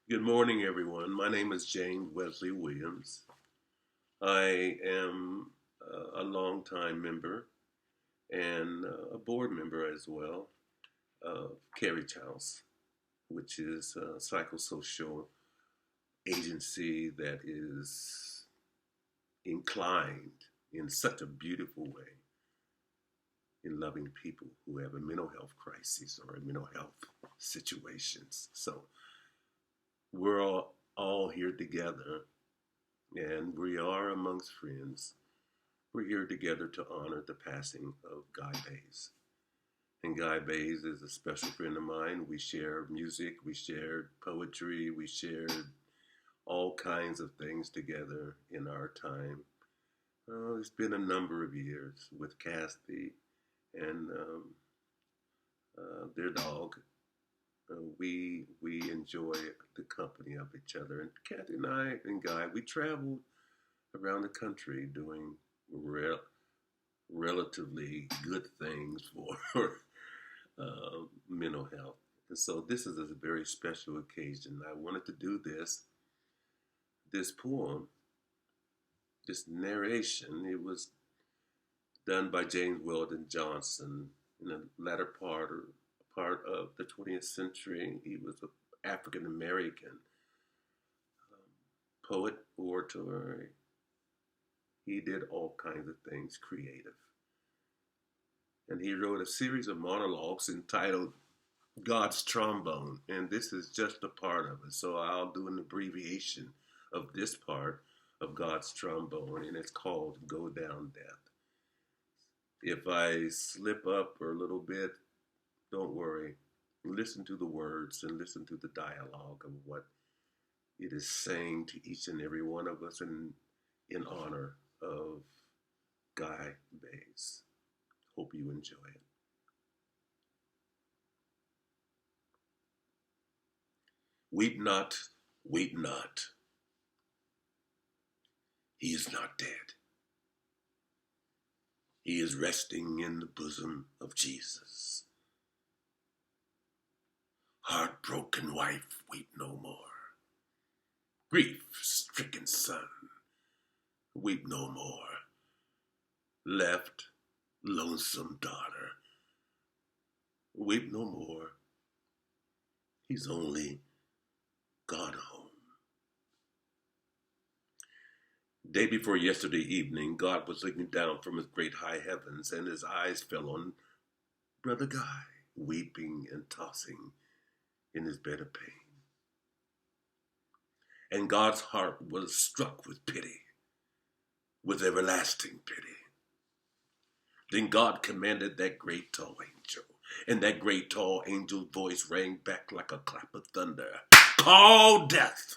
Good morning, everyone. My name is James Wesley Williams. I am a longtime member and a board member as well of Carriage House, which is a psychosocial agency that is inclined in such a beautiful way in loving people who have a mental health crisis or a mental health situations. So we're all here together, and we are amongst friends. We're here together to honor the passing of Guy Bays. And Guy Bays is a special friend of mine. We share music, we shared poetry, we shared all kinds of things together in our time. It's been a number of years with Kathy and their dog. We enjoy the company of each other. And Kathy and I and Guy, we traveled around the country doing relatively good things for mental health. And so this is a very special occasion. I wanted to do this poem, this narration. It was done by James Weldon Johnson in the latter part of the 20th century. He was an African American poet, orator. He did all kinds of things creative. And he wrote a series of monologues entitled God's Trombone. And this is just a part of it. So I'll do an abbreviation of this part of God's Trombone, and it's called Go Down Death. If I slip up a little bit, don't worry. Listen to the words and listen to the dialogue of what it is saying to each and every one of us in honor of Guy Bays. Hope you enjoy it. Weep not, weep not. He is not dead. He is resting in the bosom of Jesus. Heartbroken wife, weep no more. Grief-stricken son, weep no more. Left, lonesome daughter, weep no more. He's only gone home. Day before yesterday evening, God was looking down from his great high heavens, and his eyes fell on Brother Guy, weeping and tossing in his bed of pain. And God's heart was struck with pity, with everlasting pity. Then God commanded that great tall angel, and that great tall angel's voice rang back like a clap of thunder. Call death!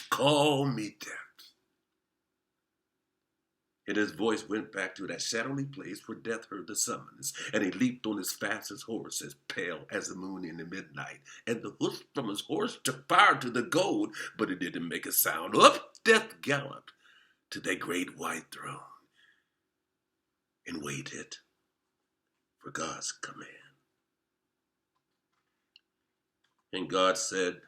Call me death! And his voice went back to that shadowy place where death heard the summons, and he leaped on his fastest horse, as pale as the moon in the midnight. And the hoof from his horse took fire to the gold, but it didn't make a sound. Up death galloped to that great white throne and waited for God's command. And God said,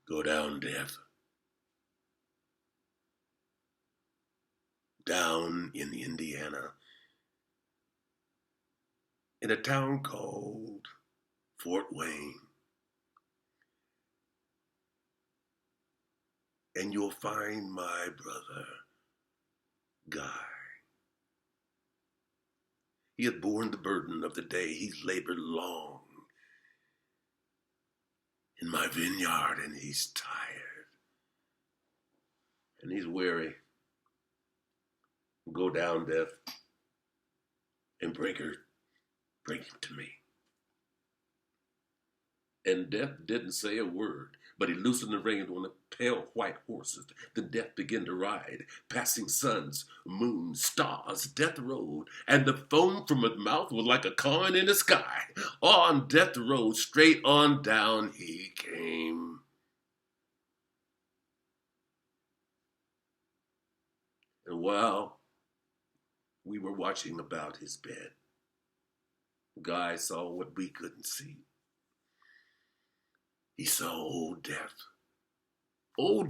go down, death. Down in Indiana, in a town called Fort Wayne. And you'll find my brother, Guy. He had borne the burden of the day. He's labored long in my vineyard, and he's tired. And he's weary. Go down, death, and bring him to me. And death didn't say a word, but he loosened the reins on the pale white horses. Then death began to ride, passing suns, moons, stars. Death rode, and the foam from his mouth was like a coin in the sky. On death rode, straight on down he came. And while we were watching about his bed, Guy saw what we couldn't see. he saw old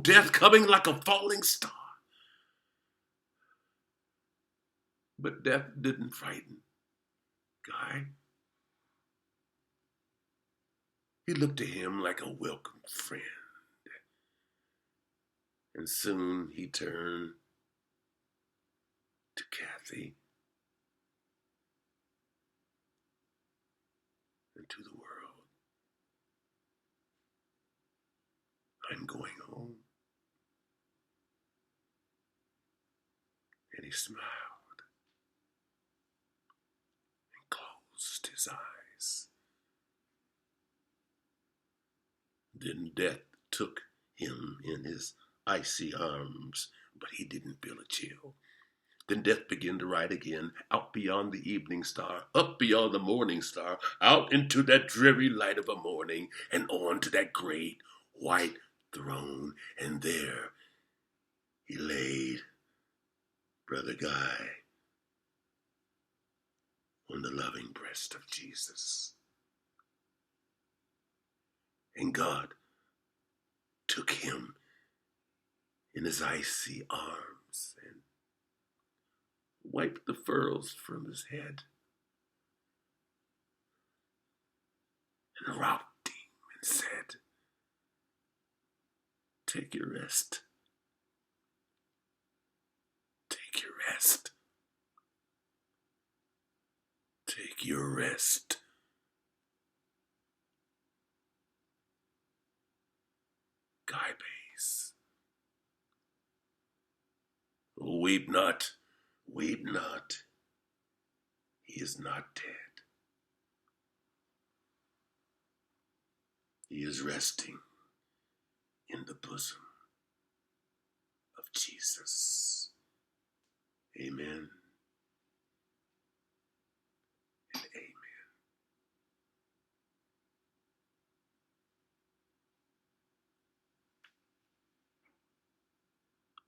death coming like a falling star. But death didn't frighten Guy. He looked to him like a welcome friend. And soon he turned to Kathy and to the world. I'm going home. And he smiled and closed his eyes. Then death took him in his icy arms, but he didn't feel a chill. Then death began to ride again, out beyond the evening star, up beyond the morning star, out into that dreary light of a morning, and on to that great white throne. And there he laid Brother Guy on the loving breast of Jesus. And God took him in his icy arms and wiped the furrows from his head and rocked him and said, "Take your rest. Take your rest. Take your rest." Guy Bass. Weep not, weep not. He is not dead. He is resting in the bosom of Jesus. Amen.